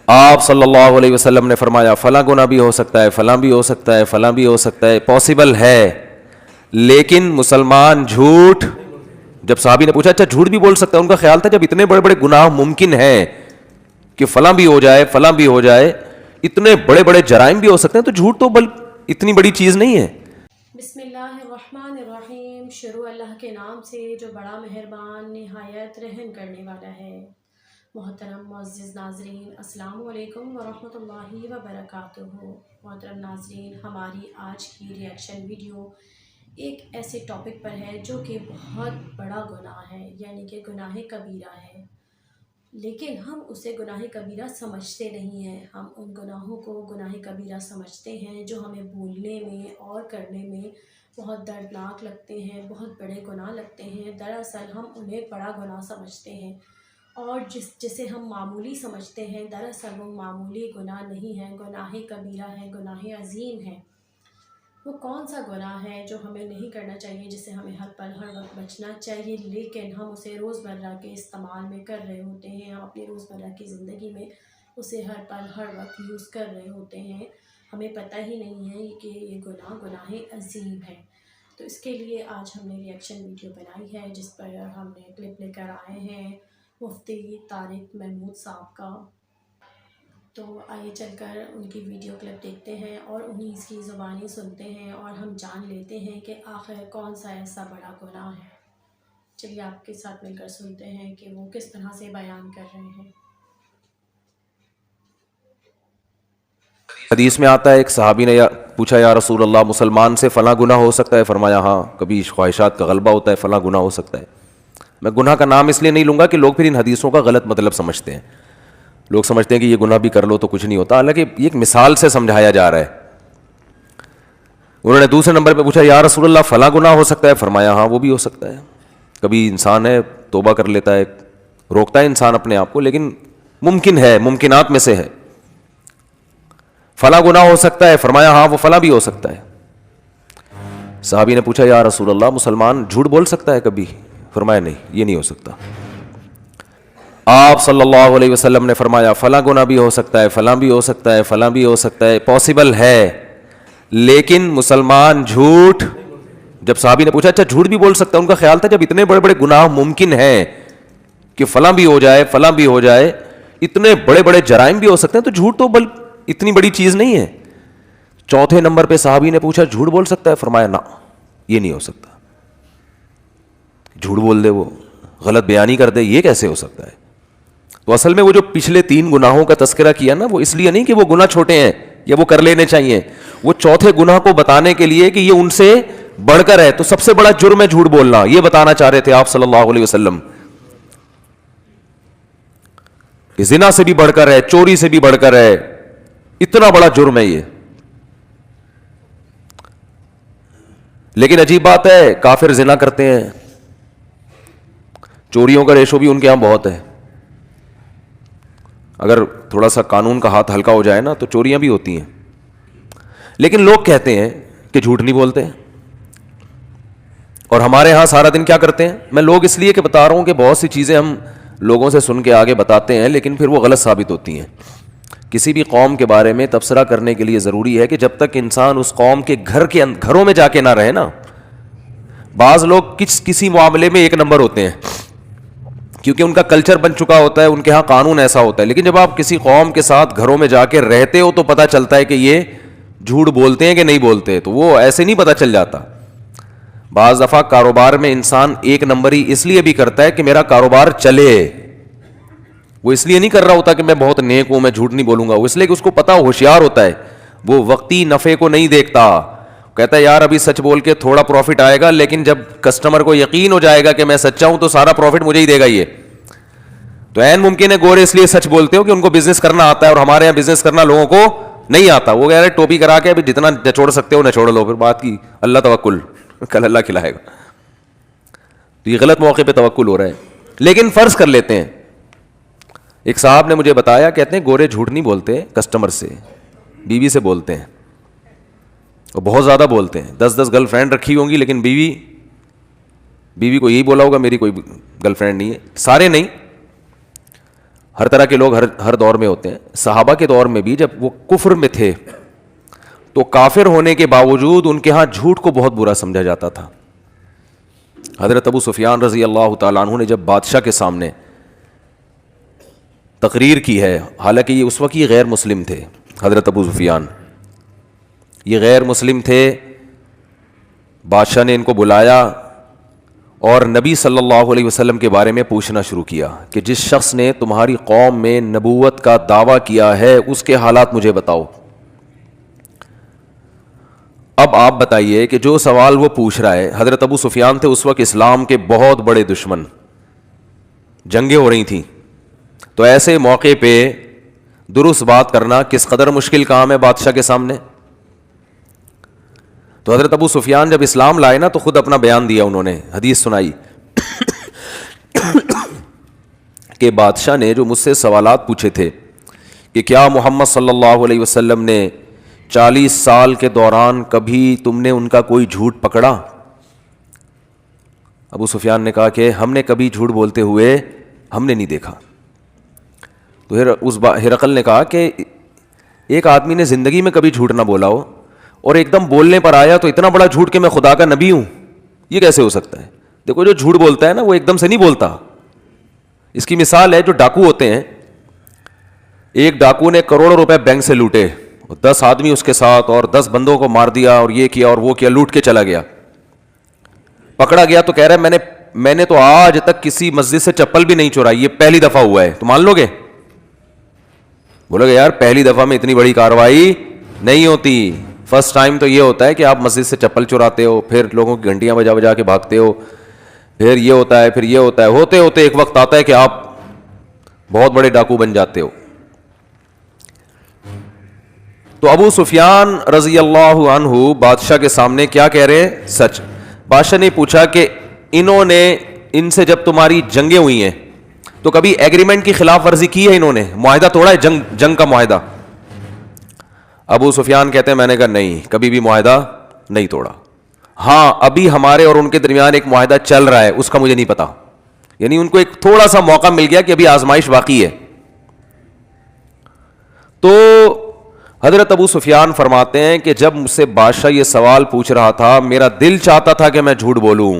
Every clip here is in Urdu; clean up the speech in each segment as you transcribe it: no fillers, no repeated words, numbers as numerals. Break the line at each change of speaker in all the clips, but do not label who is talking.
آپ صلی اللہ علیہ وسلم نے فرمایا فلاں گناہ بھی ہو سکتا ہے، فلاں بھی ہو سکتا ہے، فلاں بھی ہو سکتا ہے، پاسبل ہے، لیکن مسلمان جھوٹ. جب صحابی نے پوچھا اچھا جھوٹ بھی بول سکتا ہے، ان کا خیال تھا جب اتنے بڑے بڑے گناہ ممکن ہیں کہ فلاں بھی ہو جائے فلاں بھی ہو جائے، اتنے بڑے بڑے جرائم بھی ہو سکتے ہیں، تو جھوٹ تو اتنی بڑی چیز نہیں ہے.
بسم اللہ الرحمن الرحیم. شروع اللہ کے نام سے جو بڑا مہربان نہایت رحم کرنے والا ہے. محترم معزز ناظرین، السلام علیکم ورحمۃ اللہ وبرکاتہ. محترم ناظرین، ہماری آج کی ریئیکشن ویڈیو ایک ایسے ٹاپک پر ہے جو کہ بہت بڑا گناہ ہے، یعنی کہ گناہ کبیرہ ہے، لیکن ہم اسے گناہ کبیرہ سمجھتے نہیں ہیں. ہم ان گناہوں کو گناہ کبیرہ سمجھتے ہیں جو ہمیں بولنے میں اور کرنے میں بہت دردناک لگتے ہیں، بہت بڑے گناہ لگتے ہیں. دراصل ہم انہیں بڑا گناہ سمجھتے ہیں، اور جسے ہم معمولی سمجھتے ہیں دراصل وہ معمولی گناہ نہیں ہے، گناہ کبیرہ ہے، گناہ عظیم ہے. وہ کون سا گناہ ہے جو ہمیں نہیں کرنا چاہیے، جس سے ہمیں ہر پل ہر وقت بچنا چاہیے، لیکن ہم اسے روزمرہ کے استعمال میں کر رہے ہوتے ہیں، ہم اپنی روزمرہ کی زندگی میں اسے ہر پل ہر وقت یوز کر رہے ہوتے ہیں، ہمیں پتہ ہی نہیں ہے کہ یہ گناہ عظیم ہے. تو اس کے لیے آج ہم نے ریئیکشن ویڈیو بنائی ہے، جس پر ہم نے کلپ لے کر آئے ہیں مفتی طارق محمود صاحب کا. تو آئیے چل کر ان کی ویڈیو کلپ دیکھتے ہیں اور انہیں کی زبانی سنتے ہیں، اور ہم جان لیتے ہیں کہ آخر کون سا ایسا بڑا گناہ ہے. چلیے آپ کے ساتھ مل کر سنتے ہیں کہ وہ کس طرح سے بیان کر رہے ہیں.
حدیث میں آتا ہے ایک صحابی نے پوچھا یا رسول اللہ مسلمان سے فلاں گناہ ہو سکتا ہے؟ فرمایا ہاں، کبھی خواہشات کا غلبہ ہوتا ہے، فلاں گناہ ہو سکتا ہے. میں گناہ کا نام اس لیے نہیں لوں گا کہ لوگ پھر ان حدیثوں کا غلط مطلب سمجھتے ہیں. لوگ سمجھتے ہیں کہ یہ گناہ بھی کر لو تو کچھ نہیں ہوتا، حالانکہ یہ ایک مثال سے سمجھایا جا رہا ہے. انہوں نے دوسرے نمبر پہ پوچھا یا رسول اللہ فلاں گناہ ہو سکتا ہے؟ فرمایا ہاں وہ بھی ہو سکتا ہے. کبھی انسان ہے توبہ کر لیتا ہے، روکتا ہے انسان اپنے آپ کو، لیکن ممکن ہے، ممکنات میں سے ہے. فلاں گناہ ہو سکتا ہے؟ فرمایا ہاں وہ فلاں بھی ہو سکتا ہے. صحابی نے پوچھا یا رسول اللہ مسلمان جھوٹ بول سکتا ہے کبھی؟ فرمایا نہیں، یہ نہیں ہو سکتا. آپ صلی اللہ علیہ وسلم نے فرمایا فلاں گناہ بھی ہو سکتا ہے، فلاں بھی ہو سکتا ہے، فلاں بھی ہو سکتا ہے، پاسبل ہے، لیکن مسلمان جھوٹ. جب صحابی نے پوچھا اچھا جھوٹ بھی بول سکتا ہے، ان کا خیال تھا جب اتنے بڑے بڑے گناہ ممکن ہیں کہ فلاں بھی ہو جائے فلاں بھی ہو جائے، اتنے بڑے بڑے جرائم بھی ہو سکتے ہیں، تو جھوٹ تو اتنی بڑی چیز نہیں ہے. چوتھے نمبر پہ صحابی نے پوچھا جھوٹ بول سکتا ہے؟ فرمایا نہ، یہ نہیں ہو سکتا. جھوٹ بول دے، وہ غلط بیانی کر دے، یہ کیسے ہو سکتا ہے؟ تو اصل میں وہ جو پچھلے 3 گناہوں کا تذکرہ کیا نا، وہ اس لیے نہیں کہ وہ گناہ چھوٹے ہیں یا وہ کر لینے چاہیے، وہ چوتھے گناہ کو بتانے کے لیے کہ یہ ان سے بڑھ کر ہے. تو سب سے بڑا جرم ہے جھوٹ بولنا، یہ بتانا چاہ رہے تھے آپ صلی اللہ علیہ وسلم. کہ زنا سے بھی بڑھ کر ہے، چوری سے بھی بڑھ کر ہے، اتنا بڑا جرم ہے یہ. لیکن عجیب بات ہے، کافر زنا کرتے ہیں، چوریوں کا ریشو بھی ان کے یہاں بہت ہے. اگر تھوڑا سا قانون کا ہاتھ ہلکا ہو جائے نا تو چوریاں بھی ہوتی ہیں. لیکن لوگ کہتے ہیں کہ جھوٹ نہیں بولتے ہیں. اور ہمارے ہاں سارا دن کیا کرتے ہیں؟ میں لوگ اس لیے کہ بتا رہا ہوں کہ بہت سی چیزیں ہم لوگوں سے سن کے آگے بتاتے ہیں، لیکن پھر وہ غلط ثابت ہوتی ہیں. کسی بھی قوم کے بارے میں تبصرہ کرنے کے لیے ضروری ہے کہ جب تک انسان اس قوم کے گھروں میں جا کے نہ رہے نا. بعض لوگ کسی معاملے میں ایک نمبر ہوتے ہیں کیونکہ ان کا کلچر بن چکا ہوتا ہے، ان کے ہاں قانون ایسا ہوتا ہے، لیکن جب آپ کسی قوم کے ساتھ گھروں میں جا کے رہتے ہو تو پتہ چلتا ہے کہ یہ جھوٹ بولتے ہیں کہ نہیں بولتے. تو وہ ایسے نہیں پتہ چل جاتا. بعض دفعہ کاروبار میں انسان ایک نمبری اس لیے بھی کرتا ہے کہ میرا کاروبار چلے. وہ اس لیے نہیں کر رہا ہوتا کہ میں بہت نیک ہوں، میں جھوٹ نہیں بولوں گا. وہ اس لیے کہ اس کو پتا ہوشیار ہوتا ہے، وہ وقتی نفع کو نہیں دیکھتا. کہتا ہے یار ابھی سچ بول کے تھوڑا پروفٹ آئے گا، لیکن جب کسٹمر کو یقین ہو جائے گا کہ میں سچا ہوں تو سارا پروفٹ مجھے ہی دے گا. یہ تو عین ممکن ہے گورے اس لیے سچ بولتے ہو کہ ان کو بزنس کرنا آتا ہے، اور ہمارے یہاں بزنس کرنا لوگوں کو نہیں آتا. وہ کہہ رہے ٹوپی کرا کے ابھی جتنا نچوڑ سکتے ہو نچوڑ لو، پھر بات کی اللہ توکل، کل اللہ کھلائے گا. تو یہ غلط موقع پہ توکل ہو رہا ہے. لیکن فرض کر لیتے ہیں، ایک صاحب نے مجھے بتایا، کہتے ہیں گورے جھوٹ نہیں بولتے کسٹمر سے، بیوی سے بولتے ہیں، اور بہت زیادہ بولتے ہیں. 10 گرل فرینڈ رکھی ہوں گی، لیکن بیوی کو یہی بولا ہوگا میری کوئی گرل فرینڈ نہیں ہے. سارے نہیں. ہر طرح کے لوگ ہر دور میں ہوتے ہیں. صحابہ کے دور میں بھی جب وہ کفر میں تھے تو کافر ہونے کے باوجود ان کے ہاں جھوٹ کو بہت برا سمجھا جاتا تھا. حضرت ابو سفیان رضی اللہ تعالیٰ عنہ نے جب بادشاہ کے سامنے تقریر کی ہے, حالانکہ یہ اس وقت یہ غیر مسلم تھے, حضرت ابو سفیان یہ غیر مسلم تھے, بادشاہ نے ان کو بلایا اور نبی صلی اللہ علیہ وسلم کے بارے میں پوچھنا شروع کیا کہ جس شخص نے تمہاری قوم میں نبوت کا دعویٰ کیا ہے اس کے حالات مجھے بتاؤ. اب آپ بتائیے کہ جو سوال وہ پوچھ رہا ہے, حضرت ابو سفیان تھے اس وقت اسلام کے بہت بڑے دشمن, جنگیں ہو رہی تھیں, تو ایسے موقع پہ درست بات کرنا کس قدر مشکل کام ہے بادشاہ کے سامنے. تو حضرت ابو سفیان جب اسلام لائے نا تو خود اپنا بیان دیا, انہوں نے حدیث سنائی کہ بادشاہ نے جو مجھ سے سوالات پوچھے تھے کہ کیا محمد صلی اللہ علیہ وسلم نے 40 سال کے دوران کبھی تم نے ان کا کوئی جھوٹ پکڑا؟ ابو سفیان نے کہا کہ ہم نے کبھی جھوٹ بولتے ہوئے ہم نے نہیں دیکھا. تو ہرقل نے کہا کہ ایک آدمی نے زندگی میں کبھی جھوٹ نہ بولا ہو اور ایک دم بولنے پر آیا تو اتنا بڑا جھوٹ کہ میں خدا کا نبی ہوں, یہ کیسے ہو سکتا ہے؟ دیکھو جو جھوٹ بولتا ہے نا وہ ایک دم سے نہیں بولتا. اس کی مثال ہے جو ڈاکو ہوتے ہیں, ایک ڈاکو نے کروڑوں روپے بینک سے لوٹے, 10 آدمی اس کے ساتھ اور 10 بندوں کو مار دیا اور یہ کیا اور وہ کیا, لوٹ کے چلا گیا, پکڑا گیا تو کہہ رہا ہے میں نے تو آج تک کسی مسجد سے چپل بھی نہیں چورائی, یہ پہلی دفعہ ہوا ہے. تو مان لو گے؟ بولو گے یار پہلی دفعہ میں اتنی بڑی کارروائی نہیں ہوتی, فرسٹ ٹائم تو یہ ہوتا ہے کہ آپ مسجد سے چپل چراتے ہو, پھر لوگوں کی گھنٹیاں بجا بجا کے بھاگتے ہو, پھر یہ ہوتا ہے, پھر یہ ہوتا ہے, ہوتے ہوتے ایک وقت آتا ہے کہ آپ بہت بڑے ڈاکو بن جاتے ہو. تو ابو سفیان رضی اللہ عنہ بادشاہ کے سامنے کیا کہہ رہے ہیں؟ سچ. بادشاہ نے پوچھا کہ انہوں نے ان سے جب تمہاری جنگیں ہوئی ہیں تو کبھی ایگریمنٹ کی خلاف ورزی کی ہے؟ انہوں نے معاہدہ توڑا ہے, جنگ کا معاہدہ؟ ابو سفیان کہتے ہیں میں نے کہا نہیں, کبھی بھی معاہدہ نہیں توڑا. ہاں ابھی ہمارے اور ان کے درمیان ایک معاہدہ چل رہا ہے, اس کا مجھے نہیں پتا. یعنی ان کو ایک تھوڑا سا موقع مل گیا کہ ابھی آزمائش باقی ہے. تو حضرت ابو سفیان فرماتے ہیں کہ جب مجھ سے بادشاہ یہ سوال پوچھ رہا تھا میرا دل چاہتا تھا کہ میں جھوٹ بولوں,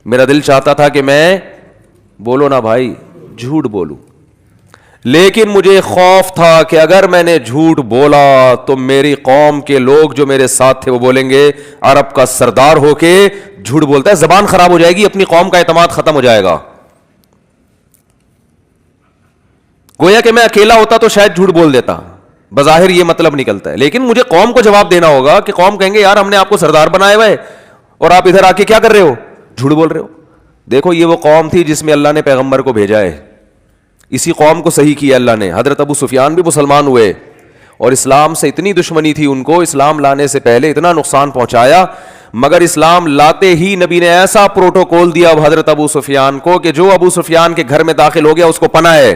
میرا دل چاہتا تھا کہ میں بولو نا بھائی جھوٹ بولوں, لیکن مجھے خوف تھا کہ اگر میں نے جھوٹ بولا تو میری قوم کے لوگ جو میرے ساتھ تھے وہ بولیں گے عرب کا سردار ہو کے جھوٹ بولتا ہے, زبان خراب ہو جائے گی, اپنی قوم کا اعتماد ختم ہو جائے گا. گویا کہ میں اکیلا ہوتا تو شاید جھوٹ بول دیتا, بظاہر یہ مطلب نکلتا ہے, لیکن مجھے قوم کو جواب دینا ہوگا کہ قوم کہیں گے یار ہم نے آپ کو سردار بنایا ہوا ہے اور آپ ادھر آ کے کیا کر رہے ہو, جھوٹ بول رہے ہو. دیکھو یہ وہ قوم تھی جس میں اللہ نے پیغمبر کو بھیجا ہے, اسی قوم کو صحیح کیا اللہ نے. حضرت ابو سفیان بھی مسلمان ہوئے اور اسلام سے اتنی دشمنی تھی ان کو, اسلام لانے سے پہلے اتنا نقصان پہنچایا, مگر اسلام لاتے ہی نبی نے ایسا پروٹوکول دیا حضرت ابو سفیان کو کہ جو ابو سفیان کے گھر میں داخل ہو گیا اس کو پناہ ہے.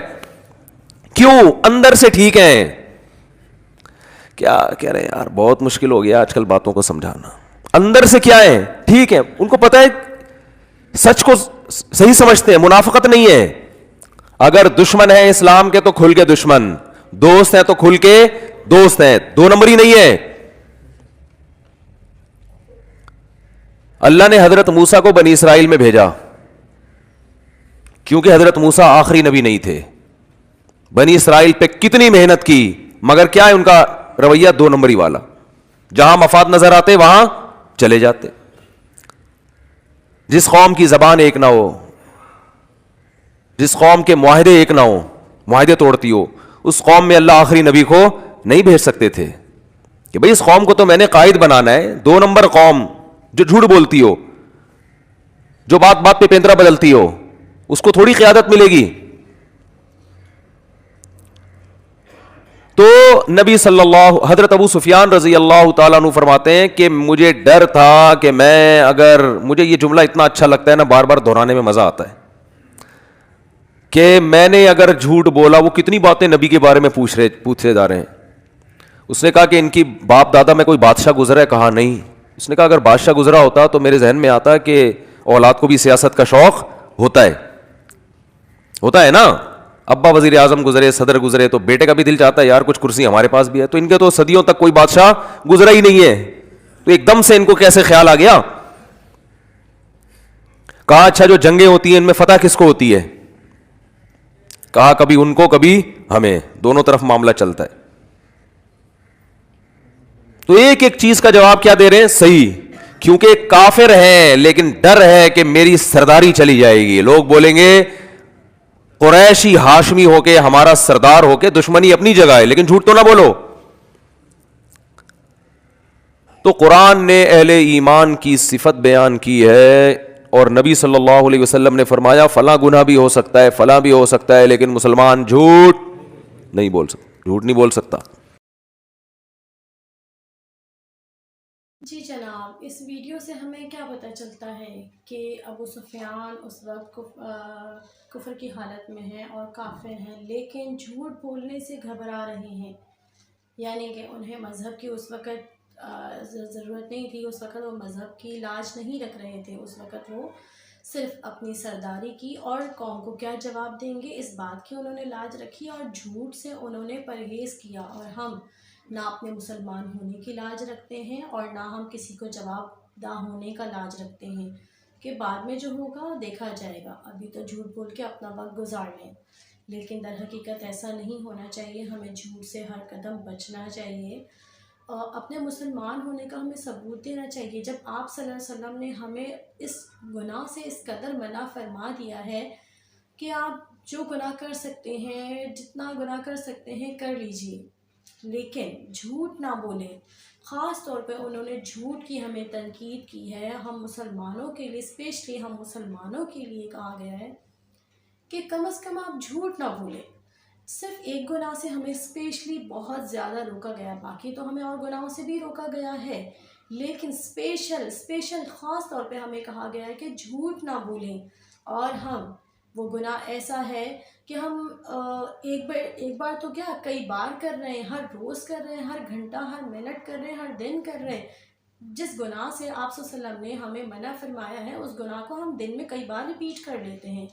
کیوں؟ اندر سے ٹھیک ہیں. کیا کہہ رہے ہیں یار, بہت مشکل ہو گیا آج کل باتوں کو سمجھانا. اندر سے کیا ہے؟ ٹھیک ہے, ان کو پتہ ہے, سچ کو صحیح سمجھتے ہیں, منافقت نہیں ہے. اگر دشمن ہے اسلام کے تو کھل کے دشمن, دوست ہیں تو کھل کے دوست ہیں, 2 نمبری نہیں ہے. اللہ نے حضرت موسیٰ کو بنی اسرائیل میں بھیجا کیونکہ حضرت موسیٰ آخری نبی نہیں تھے. بنی اسرائیل پہ کتنی محنت کی, مگر کیا ہے ان کا رویہ 2 نمبری والا, جہاں مفاد نظر آتے وہاں چلے جاتے. جس قوم کی زبان ایک نہ ہو, جس قوم کے معاہدے ایک نہ ہو, معاہدے توڑتی ہو, اس قوم میں اللہ آخری نبی کو نہیں بھیج سکتے تھے کہ بھئی اس قوم کو تو میں نے قائد بنانا ہے. 2 نمبر قوم جو جھوٹ بولتی ہو, جو بات بات پہ پیندرا بدلتی ہو, اس کو تھوڑی قیادت ملے گی. تو نبی صلی اللہ حضرت ابو سفیان رضی اللہ تعالیٰ عنہ فرماتے ہیں کہ مجھے ڈر تھا کہ میں اگر, مجھے یہ جملہ اتنا اچھا لگتا ہے نا, بار بار دہرانے میں مزہ آتا ہے, کہ میں نے اگر جھوٹ بولا, وہ کتنی باتیں نبی کے بارے میں پوچھے جا رہے ہیں. اس نے کہا کہ ان کی باپ دادا میں کوئی بادشاہ گزرا ہے؟ کہا نہیں. اس نے کہا اگر بادشاہ گزرا ہوتا تو میرے ذہن میں آتا کہ اولاد کو بھی سیاست کا شوق ہوتا ہے نا. ابا وزیر اعظم گزرے, صدر گزرے, تو بیٹے کا بھی دل چاہتا ہے یار کچھ کرسی ہمارے پاس بھی ہے. تو ان کے تو صدیوں تک کوئی بادشاہ گزرا ہی نہیں ہے, تو ایک دم سے ان کو کیسے خیال آ گیا؟ کہا اچھا جو جنگیں ہوتی ہیں ان میں فتح کس کو ہوتی ہے؟ کہا کبھی ان کو کبھی ہمیں, دونوں طرف معاملہ چلتا ہے. تو ایک ایک چیز کا جواب کیا دے رہے ہیں؟ صحیح, کیونکہ کافر ہیں لیکن ڈر ہے کہ میری سرداری چلی جائے گی. لوگ بولیں گے قریشی ہاشمی ہو کے, ہمارا سردار ہو کے, دشمنی اپنی جگہ ہے لیکن جھوٹ تو نہ بولو. تو قرآن نے اہل ایمان کی صفت بیان کی ہے, اور نبی صلی اللہ علیہ وسلم نے فرمایا فلاں گناہ بھی ہو سکتا ہے, فلاں بھی ہو سکتا ہے, لیکن مسلمان جھوٹ نہیں بول سکتا, جھوٹ نہیں بول سکتا.
جی جناب, اس ویڈیو سے ہمیں کیا پتہ چلتا ہے کہ ابو سفیان اس وقت کفر کی حالت میں ہیں اور کافر ہیں, لیکن جھوٹ بولنے سے گھبرا رہے ہیں. یعنی کہ انہیں مذہب کی اس وقت ضرورت نہیں تھی, اس وقت وہ مذہب کی لاج نہیں رکھ رہے تھے, اس وقت وہ صرف اپنی سرداری کی اور قوم کو کیا جواب دیں گے اس بات کی انہوں نے لاج رکھی, اور جھوٹ سے انہوں نے پرہیز کیا. اور ہم نہ اپنے مسلمان ہونے کی لاج رکھتے ہیں اور نہ ہم کسی کو جواب دہ ہونے کا لاج رکھتے ہیں کہ بعد میں جو ہوگا دیکھا جائے گا, ابھی تو جھوٹ بول کے اپنا وقت گزار لیں. لیکن در حقیقت ایسا نہیں ہونا چاہیے, ہمیں جھوٹ سے ہر قدم بچنا چاہیے. اپنے مسلمان ہونے کا ہمیں ثبوت دینا چاہیے. جب آپ صلی اللہ علیہ وسلم نے ہمیں اس گناہ سے اس قدر منع فرما دیا ہے کہ آپ جو گناہ کر سکتے ہیں, جتنا گناہ کر سکتے ہیں کر لیجئے, لیکن جھوٹ نہ بولیں. خاص طور پہ انہوں نے جھوٹ کی ہمیں تنقید کی ہے. ہم مسلمانوں کے لیے, اسپیشلی ہم مسلمانوں کے لیے کہا گیا ہے کہ کم از کم آپ جھوٹ نہ بولیں. صرف ایک گناہ سے ہمیں اسپیشلی بہت زیادہ روکا گیا, باقی تو ہمیں اور گناہوں سے بھی روکا گیا ہے, لیکن اسپیشل خاص طور پہ ہمیں کہا گیا ہے کہ جھوٹ نہ بولیں. اور ہم وہ گناہ ایسا ہے کہ ہم ایک بار تو کیا کئی بار کر رہے ہیں, ہر روز کر رہے ہیں, ہر گھنٹہ ہر منٹ کر رہے ہیں, ہر دن کر رہے ہیں. جس گناہ سے آپ صلی اللہ علیہ وسلم نے ہمیں منع فرمایا ہے اس گناہ کو ہم دن میں کئی بار ریپیٹ کر لیتے ہیں.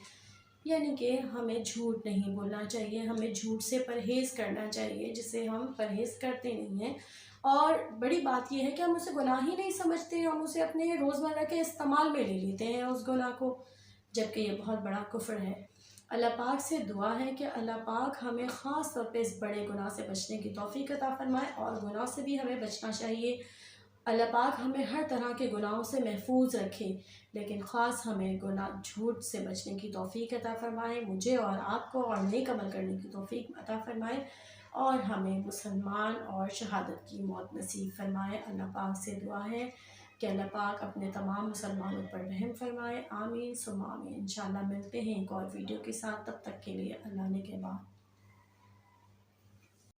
یعنی کہ ہمیں جھوٹ نہیں بولنا چاہیے, ہمیں جھوٹ سے پرہیز کرنا چاہیے, جسے ہم پرہیز کرتے نہیں ہیں. اور بڑی بات یہ ہے کہ ہم اسے گناہ ہی نہیں سمجھتے, ہم اسے اپنے روزمرہ کے استعمال میں لے لیتے ہیں اس گناہ کو, جبکہ یہ بہت بڑا کفر ہے. اللہ پاک سے دعا ہے کہ اللہ پاک ہمیں خاص طور پہ اس بڑے گناہ سے بچنے کی توفیق عطا فرمائے, اور گناہ سے بھی ہمیں بچنا چاہیے. اللہ پاک ہمیں ہر طرح کے گناہوں سے محفوظ رکھے, لیکن خاص ہمیں جھوٹ سے بچنے کی توفیق عطا فرمائے, مجھے اور آپ کو, اور نیک عمل کرنے کی توفیق عطا فرمائے, اور ہمیں مسلمان اور شہادت کی موت نصیب فرمائے. اللہ پاک سے دعا ہے کہ اللہ پاک اپنے تمام مسلمانوں پر رحم فرمائے. آمین ثم آمین. انشاءاللہ ملتے ہیں ایک اور ویڈیو کے ساتھ, تب تک کے لیے اللہ نے کے بعد.